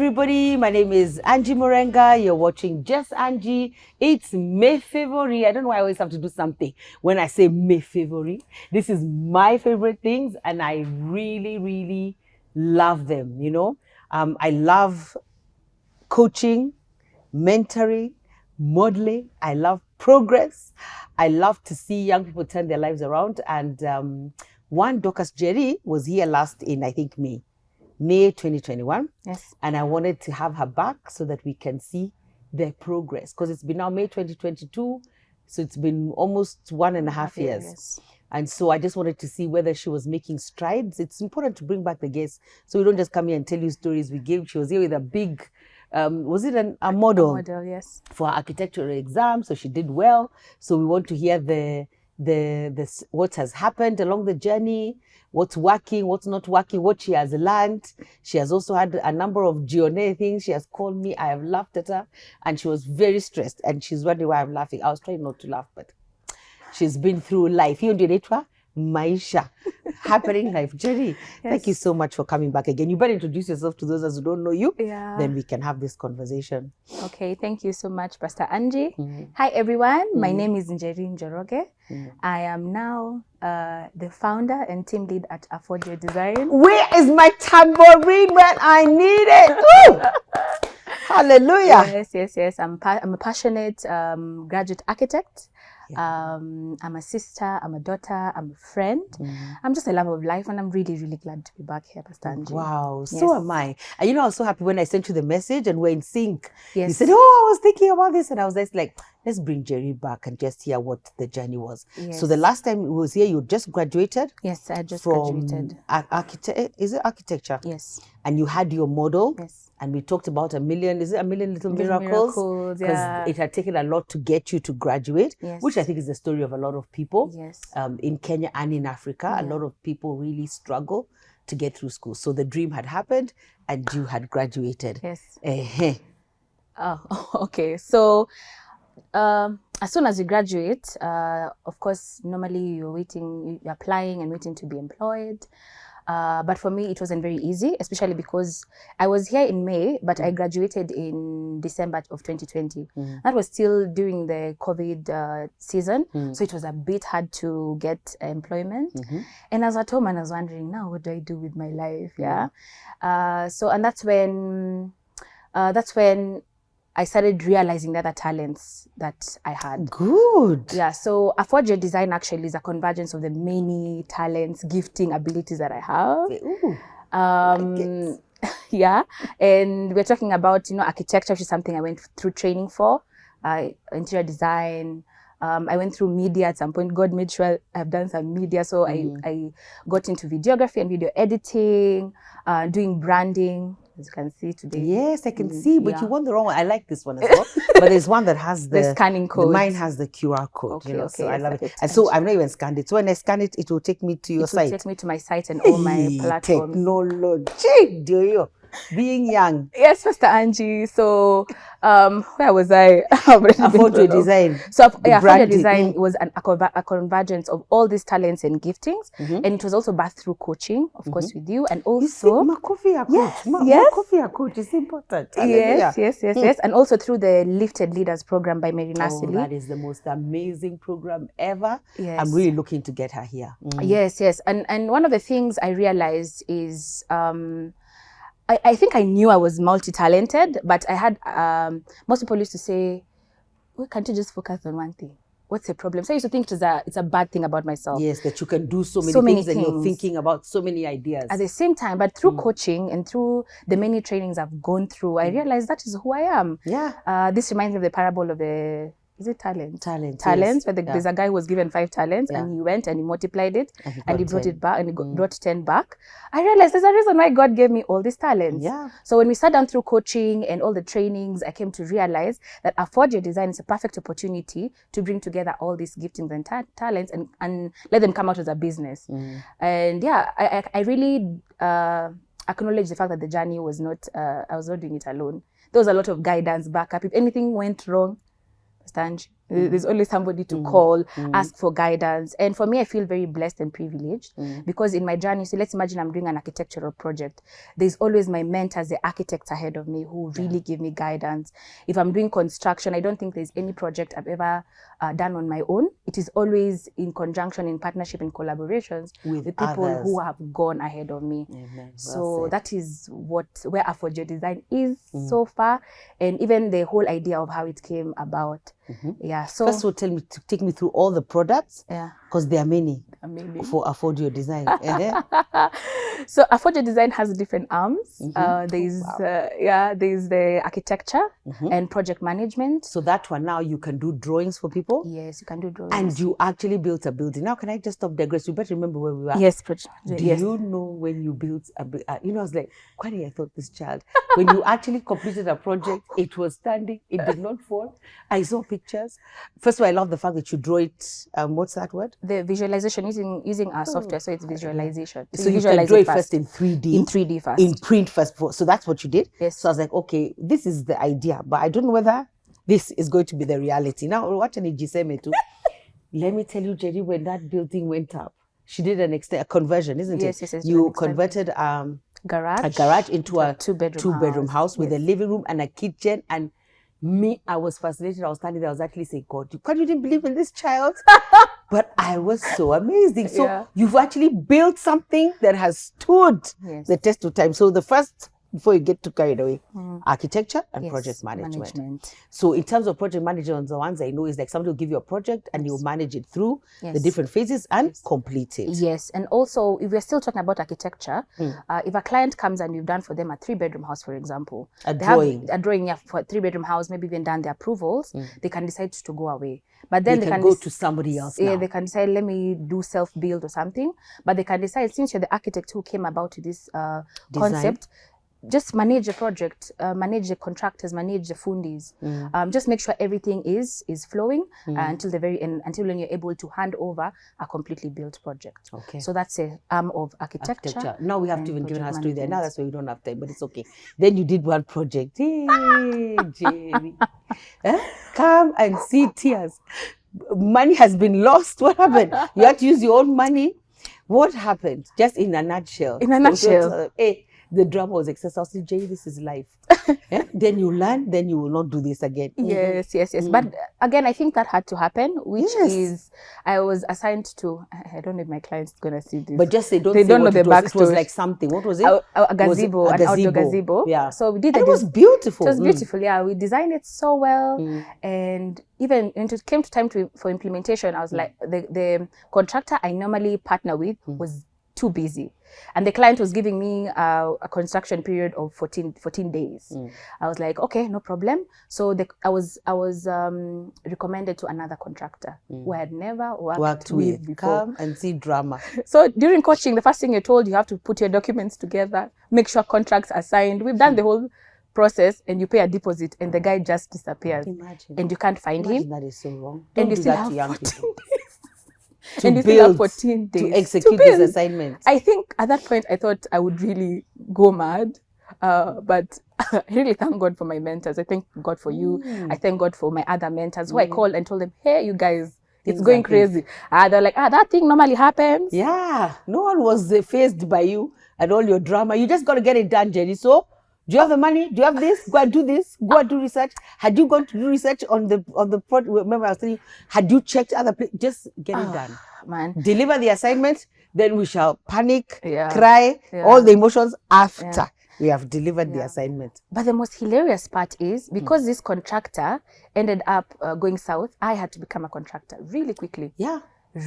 everybody, my name is Angie Murenga. You're watching Just Angie. It's Mes Favoris. I don't know why I always have to do something when I say Mes Favoris. This is my favorite things and I really, really love them, you know. I love coaching, mentoring, modeling. I love progress. I love to see young people turn their lives around. And one, Dorcas Njeri was here last in, I think, May 2021. Yes. And I wanted to have her back so that we can see their progress. Because it's been now May 2022. So it's been almost 1.5 years. Yes. And so I just wanted to see whether she was making strides. It's important to bring back the guests. So we don't just come here and tell you stories we give. She was here with a big, was it a model? A model, yes. For her architectural exam. So she did well. So we want to hear the what has happened along the journey, what's working, what's not working, what she has learned. She has also had a number of Gione things. She has called me. I have laughed at her and she was very stressed. And she's wondering why I'm laughing. I was trying not to laugh, but she's been through life. Hiyo ndio inaitwa maisha. Happening life. Njeri, yes. Thank you so much for coming back again. You better introduce yourself to those who don't know you. Yeah. Then we can have this conversation. Okay, thank you so much, Pastor Angie. Hi, everyone. My name is Njeri Njoroge. I am now the founder and team lead at Afford Design. Where is my tambourine when I need it? Ooh! Hallelujah. Yes. I'm a passionate graduate architect. Yeah. I'm a sister, I'm a daughter, I'm a friend. I'm just a lover of life and I'm really, really glad to be back here, Pastor Angie. Wow, yes. So am I. And you know, I was so happy when I sent you the message and we're in sync. Yes. You said, oh, I was thinking about this. And I was just like, let's bring Njeri back and just hear what the journey was. Yes. So the last time he was here, you just graduated? Yes, I just graduated. Is it architecture? Yes. And you had your model? Yes. And we talked about a million little miracles? Because it had taken a lot to get you to graduate, yes. Which I think is the story of a lot of people. Yes. In Kenya and in Africa, Yeah. a lot of people really struggle to get through school. So the dream had happened and you had graduated. Yes. Oh, okay. So as soon as you graduate, of course, normally you're applying and waiting to be employed. But for me, it wasn't very easy, especially because I was here in May, but I graduated in December of 2020. That was still during the COVID season. So it was a bit hard to get employment. And I was at home and I was wondering, now what do I do with my life? Yeah. And that's when I started realizing the other talents that I had. Good. Yeah, so Afford Design actually is a convergence of the many talents, gifting, abilities that I have. Ooh, yeah, and we're talking about, architecture, which is something I went through training for, interior design. I went through media at some point. God made sure I've done some media. So I got into videography and video editing, doing branding. As you can see today. Yes, I can see, but you want the wrong one. I like this one as well. But there's one that has the scanning code. Mine has the QR code, Okay, so I yes, love it. And so I've not even scanned it. So when I scan it, it will take me to your site. It will take me to my site and all my platforms. Technology, do you? Being young. Yes, Pastor Angie. So, where was I? Afford Design. So, Afford Design was a convergence of all these talents and giftings, and it was also birthed through coaching, of course, with you, and also coach is important. Yes, and also through the Lifted Leaders program by Mary Nasili. That is the most amazing program ever. Yes. I'm really looking to get her here. Yes, and one of the things I realized is I think I knew I was multi-talented, but I had, most people used to say, well, can't you just focus on one thing? What's the problem? So I used to think it's a bad thing about myself. Yes, that you can do so many things and you're thinking about so many ideas. At the same time, but through coaching and through the many trainings I've gone through, I realized that is who I am. Yeah. This reminds me of the parable of the... Is it talent? Talent, yes. Where there's a guy who was given 5 talents and he went and he multiplied it and he brought 10. It back and he brought 10 back. I realized there's a reason why God gave me all these talents. Yeah. So when we sat down through coaching and all the trainings, I came to realize that Afford Design is a perfect opportunity to bring together all these giftings and talents and let them come out as a business. And I really acknowledge the fact that the journey was not, I was not doing it alone. There was a lot of guidance, backup. If anything went wrong, Angie, There's always somebody to call, ask for guidance. And for me, I feel very blessed and privileged because in my journey, so let's imagine I'm doing an architectural project. There's always my mentors, the architects ahead of me who really give me guidance. If I'm doing construction, I don't think there's any project I've ever done on my own. It is always in conjunction, in partnership, in collaborations with people others who have gone ahead of me. Amen. So that is where Affordable Design is so far, and even the whole idea of how it came about. Yeah. So first of all, take me through all the products. Yeah. Because there are many. Amazing. For Affordable Design. So Affordable Design has different arms. There's there's the architecture and project management. So that one now you can do drawings for people. Yes, you can do drawings. And you actually built a building. Now, can I just stop digress? You better remember where we were. Yes, Do you know when you built a you know, I was like, Kwani, I thought this child. When you actually completed a project, it was standing, it did not fall. I saw pictures. First of all, I love the fact that you draw it, what's that word? The visualization using our software, so it's visualization. So you can draw it first in 3D. In 3D first. In print first. So that's what you did? Yes. So I was like, okay, this is the idea, but I don't know whether this is going to be the reality. Now, what an Ejiseme too. Let me tell you, Njeri, when that building went up, she did a conversion, isn't it? Yes. You converted a garage into a two-bedroom house with a living room and a kitchen. And me, I was fascinated. I was standing there. I was actually saying, God, you didn't believe in this child? But I was so amazing. So you've actually built something that has stood the test of time. So the first, before you get too carried away, architecture and project management. So in terms of project management, the ones I know is like somebody will give you a project and you'll manage it through the different phases and complete it. Yes. And also, if we're still talking about architecture, if a client comes and we've done for them a 3-bedroom house, for example, a drawing for a 3-bedroom house, maybe even done the approvals, they can decide to go away. But then they can go to somebody else now. They can decide, let me do self-build or something. But they can decide, since you're the architect who came about to this concept, just manage the project, manage the contractors, manage the fundis. Just make sure everything is flowing until the very end, until when you're able to hand over a completely built project. Okay. So that's a arm of architecture. Now we have to even give her a story there. Now that's why we don't have time, but it's okay. Then you did one project. Hey, Njeri. Come and see tears. Money has been lost. What happened? You had to use your own money. What happened? Just in a nutshell. The drama was excessive. I was saying, Jay, this is life. Then you learn, then you will not do this again. Yes. But again, I think that had to happen, which is, I was assigned to, I don't know if my client's going to see this. But just say, they don't know the backstory. It was like something. What was it? A gazebo, an outdoor gazebo. Yeah. So we did it was beautiful. It was beautiful, yeah. We designed it so well. And even when it came to time for implementation, I was like, the contractor I normally partner with was too busy. And the client was giving me a construction period of 14 days. I was like, okay, no problem. So I was recommended to another contractor who I had never worked with before. Come and see drama. So during coaching, the first thing you're told, you have to put your documents together, make sure contracts are signed. We've done the whole process, and you pay a deposit, and the guy just disappears. Imagine. And you can't find him. That is so wrong. Don't do still that have to young 14 people. days. And you still have 14 days to execute this assignment. I think at that point I thought I would really go mad, but I really thank God for my mentors. I thank God for you. I thank God for my other mentors who I called and told them, hey, you guys, it's going crazy. They're like, that thing normally happens. Yeah, no one was fazed by you and all your drama. You just got to get it done, Njeri. So, do you have the money? Do you have this? Go and do this. Go and do research. Had you gone to do research on the project? Remember, I was telling you, had you checked other places? Just get it done. Man. Deliver the assignment, then we shall panic, cry, all the emotions after we have delivered the assignment. But the most hilarious part is, because this contractor ended up going south, I had to become a contractor really quickly. Yeah.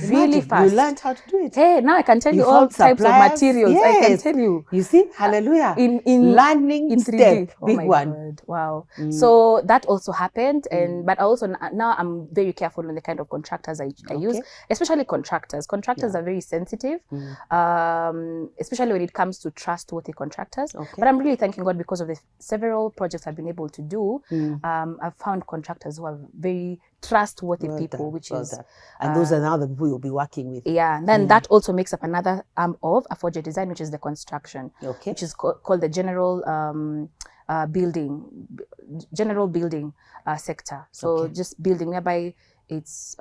Really fast. You learned how to do it. Hey, now I can tell you all types of materials. Yes. I can tell you. You see? Hallelujah. In learning in 3D. Step. Big one. God. Wow. So that also happened. But also now I'm very careful on the kind of contractors I use, especially contractors. Contractors are very sensitive, especially when it comes to trustworthy contractors. But I'm really thanking God, because of the several projects I've been able to do. I've found contractors who are very trustworthy people, which is... And those are now the people you'll be working with. Yeah, and then that also makes up another arm of Affordable Design, which is the construction, which is called the general building. general building sector. So just building, whereby it's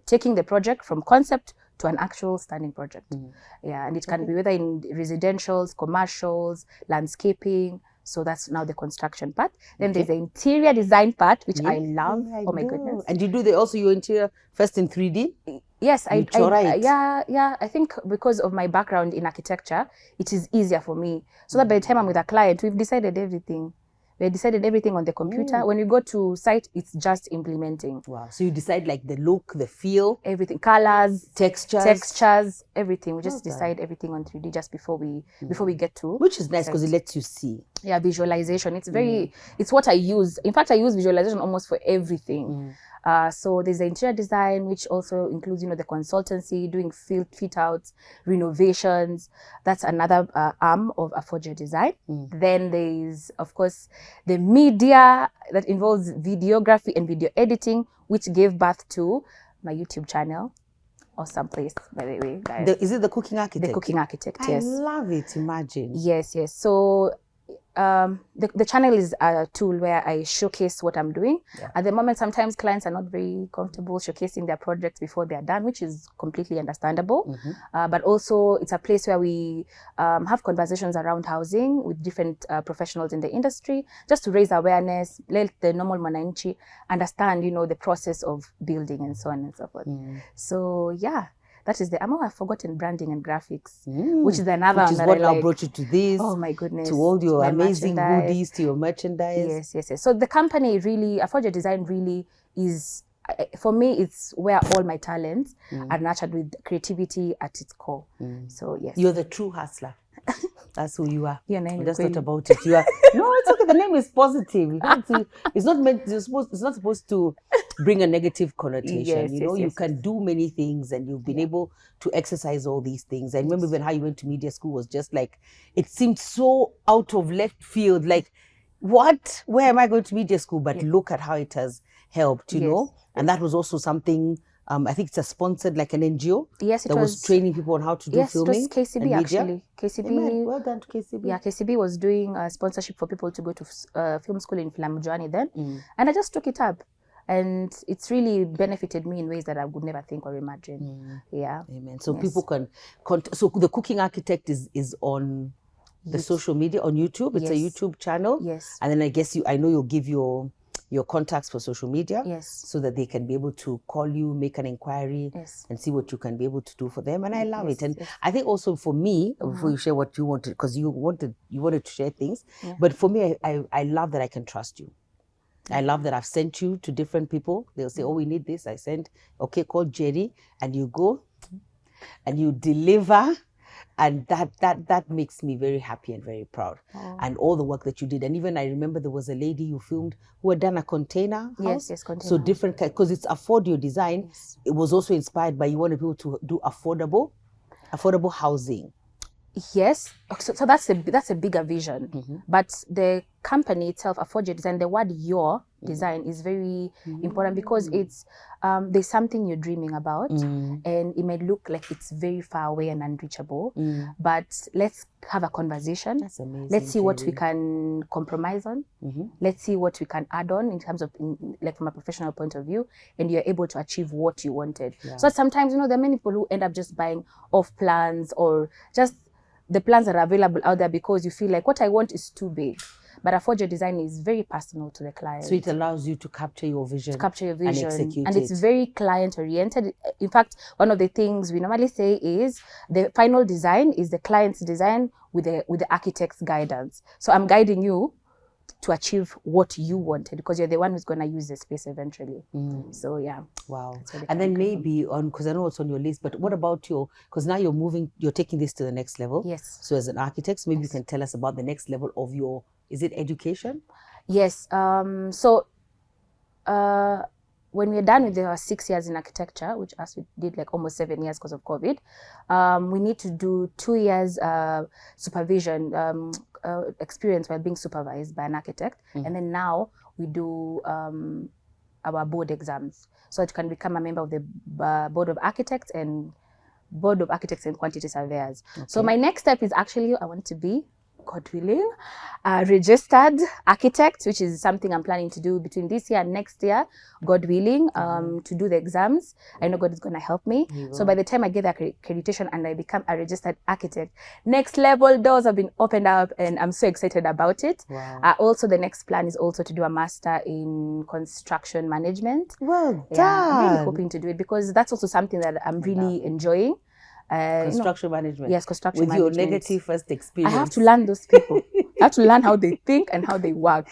taking the project from concept to an actual standing project. Yeah, and it can be whether in residentials, commercials, landscaping. So that's now the construction part. Then there's the interior design part, which I love. Oh my goodness! And you do also your interior first in 3D? Yes, I think because of my background in architecture, it is easier for me. So that by the time I'm with a client, we've decided everything. We decided everything on the computer. When we go to site, it's just implementing. Wow. So you decide like the look, the feel, everything, colors, textures, everything. We just decide everything on 3D just before we get to. Which is nice because it lets you see. Yeah, visualization. It's it's what I use. In fact, I use visualization almost for everything. So there's the interior design, which also includes, the consultancy, doing fit outs, renovations. That's another arm of Affordable Design. Then there's, of course, the media that involves videography and video editing, which gave birth to my YouTube channel. Awesome place, by the way, guys. Is it the Cooking Architect? The Cooking Architect, yes. I love it, imagine. Yes. So the channel is a tool where I showcase what I'm doing. At the moment, sometimes clients are not very comfortable showcasing their projects before they're done, which is completely understandable. But also it's a place where we have conversations around housing with different professionals in the industry, just to raise awareness, let the normal mwananchi understand, the process of building and so on and so forth. So yeah. That is I've forgotten branding and graphics, which is another one that what I now brought you to this. Oh my goodness. To all your amazing goodies, to your merchandise. Yes. So the company really, Affordable Design really is, for me, it's where all my talents are nurtured with creativity at its core. So yes. You're the true hustler. That's who you are. That's not about it. You are. No, it's okay. The name is positive. It's not supposed to bring a negative connotation. You can do many things, and you've been able to exercise all these things. I remember even how you went to media school was just like, it seemed so out of left field. Like, what? Where am I going to media school? But look at how it has helped. You know, and that was also something. I think it's sponsored like an NGO. Yes, that was training people on how to do filming. Yes, it was KCB actually. KCB. Amen. Well done to KCB. Yeah, KCB was doing sponsorship for people to go to film school in Filamujani then, and I just took it up, and it's really benefited me in ways that I would never think or imagine. Yeah. Amen. So people can. So the Cooking Architect is on the social media on YouTube. It's a YouTube channel. Yes. And then I guess I know you'll give your contacts for social media, so that they can be able to call you, make an inquiry, and see what you can be able to do for them. And I love it. And I think also for me, before you share what you wanted, because you wanted to share things, but for me, I love that I can trust you. I love that I've sent you to different people. They'll say, oh, we need this. I send, okay, call Njeri, and you go and you deliver. And that makes me very happy and very proud. And all the work that you did. And even I remember there was a lady you filmed who had done a container house. Yes, container. So different, because it's Affordable Design. It was also inspired by you wanted people to do affordable housing. Yes, so that's a bigger vision. But the company itself, Affordable Design, the word "your" design is very important, because it's there's something you're dreaming about, and it may look like it's very far away and unreachable. But let's have a conversation. That's amazing. Let's see what we can compromise on. Let's see what we can add on in terms of like from a professional point of view, and you're able to achieve what you wanted. So sometimes there are many people who end up just buying off plans, or just the plans that are available out there because you feel like what I want is too big. But Affordable Design is very personal to the client. So it allows you to capture your vision. And execute and it's very client oriented. In fact, one of the things we normally say is the final design is the client's design with the architect's guidance. So I'm guiding you to achieve what you wanted, because you're the one who's going to use the space eventually. So yeah. Wow. And then maybe because I know it's on your list, but what about because now you're taking this to the next level. Yes. So as an architect, maybe you can tell us about the next level of is it education? Yes. So when we're done with our 6 years in architecture, which as we did like almost 7 years because of COVID, we need to do 2 years supervision experience while being supervised by an architect. And then now we do our board exams. So it can become a member of the board of architects and quantity surveyors. So my next step is actually I want to be God willing, a registered architect, which is something I'm planning to do between this year and next year, God willing, to do the exams. I know God is going to help me. So by the time I get the accreditation and I become a registered architect, next level doors have been opened up, and I'm so excited about it. Wow. Also, the next plan is also to do a master in construction management. Well done. Yeah, I'm really hoping to do it because that's also something that I'm really enjoying. Construction management. Yes, construction with management. With your negative first experience. I have to learn those people. I have to learn how they think and how they work.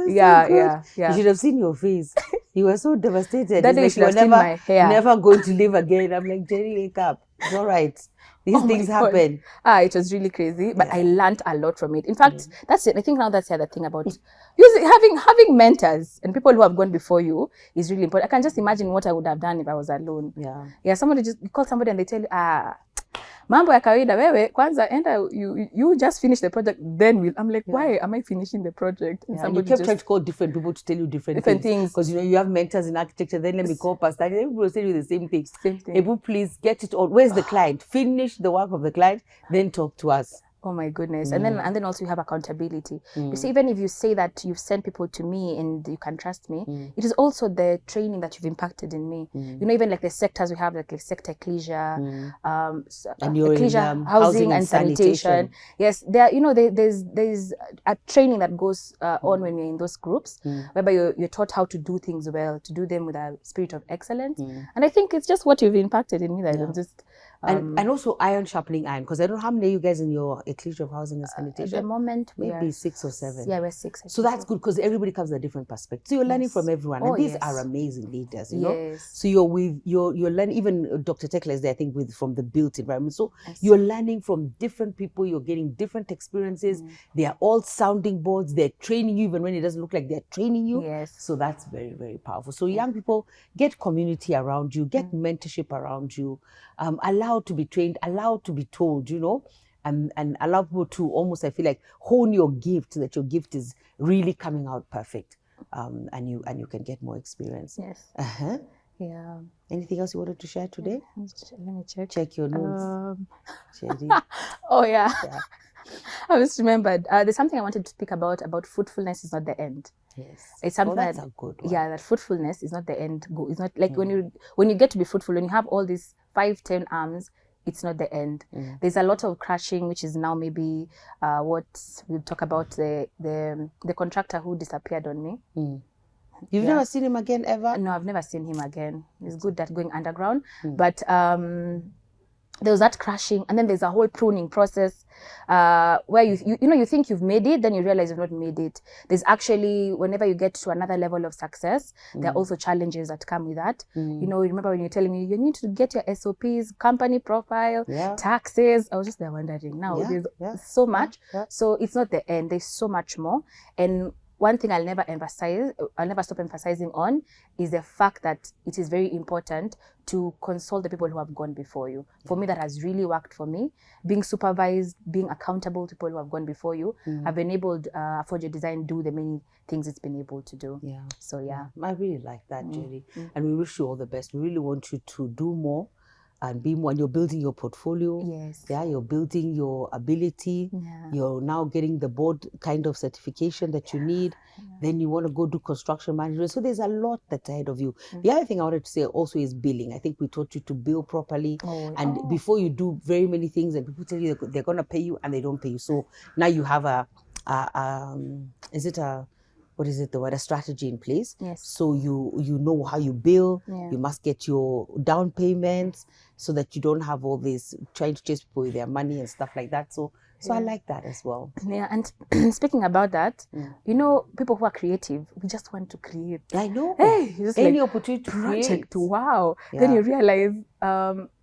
Yeah. You should have seen your face. You were so devastated. That day you should have seen my hair. Never going to live again. I'm like, Njeri, wake up. It's all right. These things happen. It was really crazy, but I learned a lot from it. In fact, that's it. I think now that's the other thing about having mentors and people who have gone before you is really important. I can just imagine what I would have done if I was alone. Yeah. Somebody you call somebody and they tell you, mambo ya kawaida wewe kwanza enda you just finish the project, then I'm like, why am I finishing the project? And you kept trying to call different people to tell you different things because you have mentors in architecture. Then let me call pastor. Everybody will tell you the same thing. Ebu, please get it on. Where's the client? Finish the work of the client, then talk to us. Oh my goodness. And then also you have accountability. You see, even if you say that you've sent people to me and you can trust me, it is also the training that you've impacted in me. You know, even like the sectors we have, like sector ecclesia, and you're ecclesia, in housing and sanitation. Yes, there, there's a training that goes on when you're in those groups, whereby you're taught how to do things well, to do them with a spirit of excellence. And I think it's just what you've impacted in me that I'm just... and also iron sharpening iron, because I don't know how many of you guys in your ecclesia of housing and sanitation. At the moment, maybe 6 or 7. Yeah, we're 6. So that's good because everybody comes with a different perspective. So you're learning from everyone, and these are amazing leaders, you know. So you're learning. Even Dr. Tekla is there, I think, from the built environment. So you're learning from different people. You're getting different experiences. They are all sounding boards. They're training you even when it doesn't look like they're training you. So that's very, very powerful. So young people, get community around you, get mentorship around you. Allowed to be trained, allowed to be told, you know, and allow people to almost, I feel like, hone your gift, that your gift is really coming out perfect, and you can get more experience. Yeah. Anything else you wanted to share today? Let me check. Check your notes. Oh yeah. I just remembered. There's something I wanted to speak about fruitfulness is not the end. Yes. It's something that's a good one. Yeah, that fruitfulness is not the end goal. It's not like when you get to be fruitful, when you have all these 5-10 arms, it's not the end. There's a lot of crashing, which is now maybe what we'll talk about, the contractor who disappeared on me. You've never seen him again ever? No, I've never seen him again. It's good that going underground, but there was that crashing, and then there's a whole pruning process where you think you've made it, then you realize you've not made it. There's actually, whenever you get to another level of success, there are also challenges that come with that. You know, remember when you're telling me you need to get your SOPs, company profile, taxes. I was just there wondering. Now there's so much. So it's not the end. There's so much more. And one thing I'll never stop emphasizing on is the fact that it is very important to consult the people who have gone before you. For me, that has really worked for me. Being supervised, being accountable to people who have gone before you, have enabled Afford Your Design do the many things it's been able to do. So I really like that, Njeri. And we wish you all the best. We really want you to do more and be more. And you're building your portfolio. You're building your ability. You're now getting the board kind of certification that you need. Then you want to go do construction management. So there's a lot that's ahead of you. The other thing I wanted to say also is billing. I think we taught you to bill properly. Before you do very many things and people tell you they're going to pay you and they don't pay you. So now you have a strategy in place. So you know how you bill. You must get your down payments so that you don't have all this trying to chase people with their money and stuff like that. So I like that as well. And speaking about that, you know, people who are creative, we just want to create. I know. Hey, any opportunity to create. Wow. Then you realize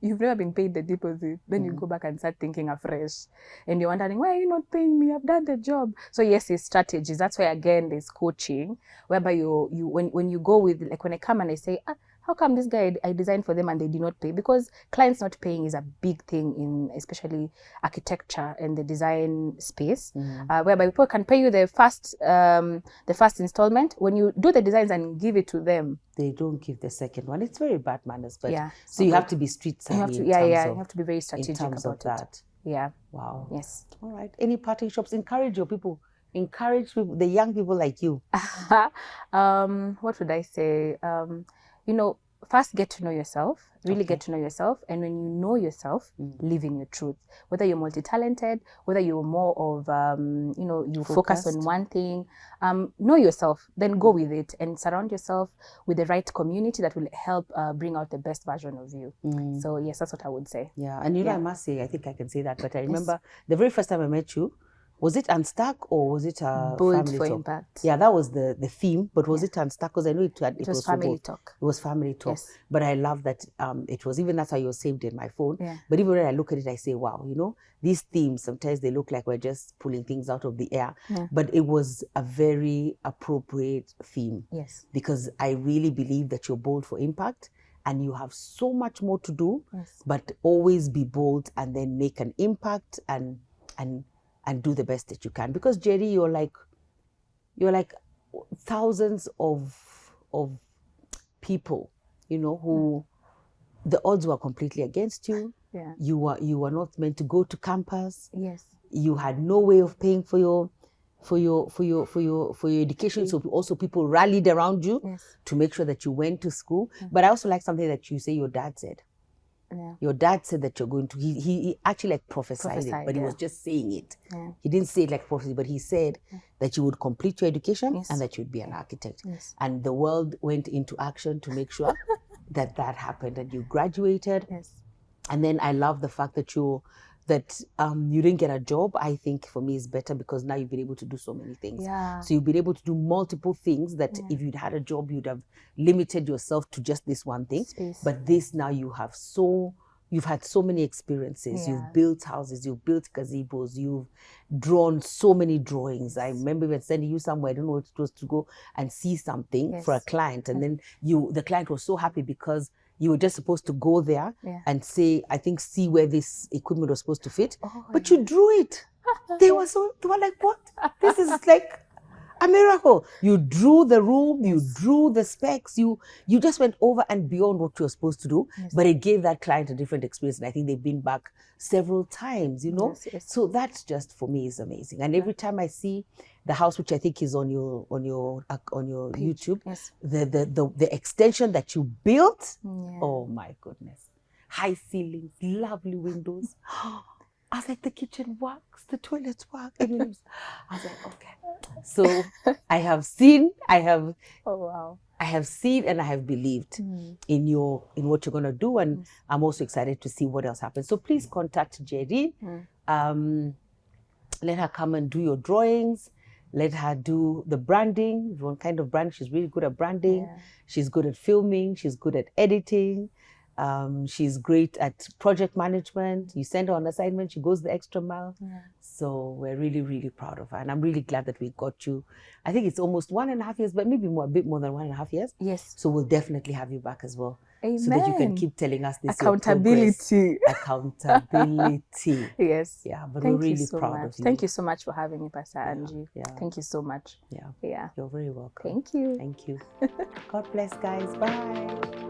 you've never been paid the deposit. Then you go back and start thinking afresh. And you're wondering, why are you not paying me? I've done the job. So yes, it's strategies. That's why, again, there's coaching, whereby when you go with, like when I come and I say, how come this guy I designed for them and they did not pay? Because clients not paying is a big thing in especially architecture and the design space, whereby people can pay you the first installment. When you do the designs and give it to them, they don't give the second one. It's very bad manners, but so you have to be street savvy. You have to be very strategic in terms about of that. Yeah. Wow. Yes. All right. Any parting shots? Encourage your people. Encourage people, the young people like you. What would I say? You know, first get to know yourself, really Okay. get to know yourself. And when you know yourself, live in your truth. Whether you're multi-talented, whether you're more of, you know, you focus on Focused. one thing, know yourself, then go with it and surround yourself with the right community that will help bring out the best version of you. So yes, that's what I would say. Yeah. And you know, Yeah. I must say, I think I can say that, but I remember the very first time I met you, was it Unstuck or was it a Bold family for talk? impact. Yeah, that was the theme, but was it Unstuck? Because I know it was for family both. talk. It was family talk. Yes. But I love that it was, even that's how you were saved in my phone. Yeah. But even when I look at it, I say, wow, you know, these themes, sometimes they look like we're just pulling things out of the air. Yeah. But it was a very appropriate theme. Yes. Because I really believe that you're bold for impact and you have so much more to do, Yes. but always be bold and then make an impact and do the best that you can. Because Njeri, you're like thousands of people, you know, who the odds were completely against you. Yeah. You were not meant to go to campus. Yes. You had no way of paying for your education. So also people rallied around you to make sure that you went to school. But I also like something that you say your dad said. Yeah. Your dad said that you're going to, he actually like prophesied it, but he was just saying it. Yeah. He didn't say it like prophecy, but he said that you would complete your education and that you'd be an architect. Yes. And the world went into action to make sure that happened and you graduated. Yes. And then I love the fact that you didn't get a job. I think for me is better because now you've been able to do so many things. Yeah. So you've been able to do multiple things that if you'd had a job, you'd have limited yourself to just this one thing. Space. But this now you've had so many experiences. Yeah. You've built houses, you've built gazebos, you've drawn so many drawings. I remember even sending you somewhere, I don't know what it was, to go and see something for a client. And then the client was so happy because you were just supposed to go there and say, I think, see where this equipment was supposed to fit. But you drew it. They were like, what? This is like a miracle. You drew the room, you drew the specs, you just went over and beyond what you were supposed to do. But it gave that client a different experience. And I think they've been back several times, you know. So that's just, for me, is amazing. And every time I see the house, which I think is on your YouTube, the extension that you built, oh my goodness. High ceilings, lovely windows. I was like, the kitchen works, the toilets work. I was like, okay. So I have seen and I have believed in what you're gonna do, and I'm also excited to see what else happens. So please contact Njeri. Let her come and do your drawings. Let her do the branding. One kind of brand. She's really good at branding. Yeah. She's good at filming. She's good at editing. She's great at project management. You send her on assignment, she goes the extra mile. Yeah. So we're really, really proud of her. And I'm really glad that we got you. I think it's almost 1.5 years, but maybe a bit more than 1.5 years. Yes. So we'll definitely have you back as well. Amen. So that you can keep telling us this. Accountability. Accountability. Yes. Yeah, but we're really proud of you. Thank you so much for having me, Pastor Angie. Yeah. Thank you so much. Yeah. Yeah. You're very welcome. Thank you. Thank you. God bless, guys. Bye.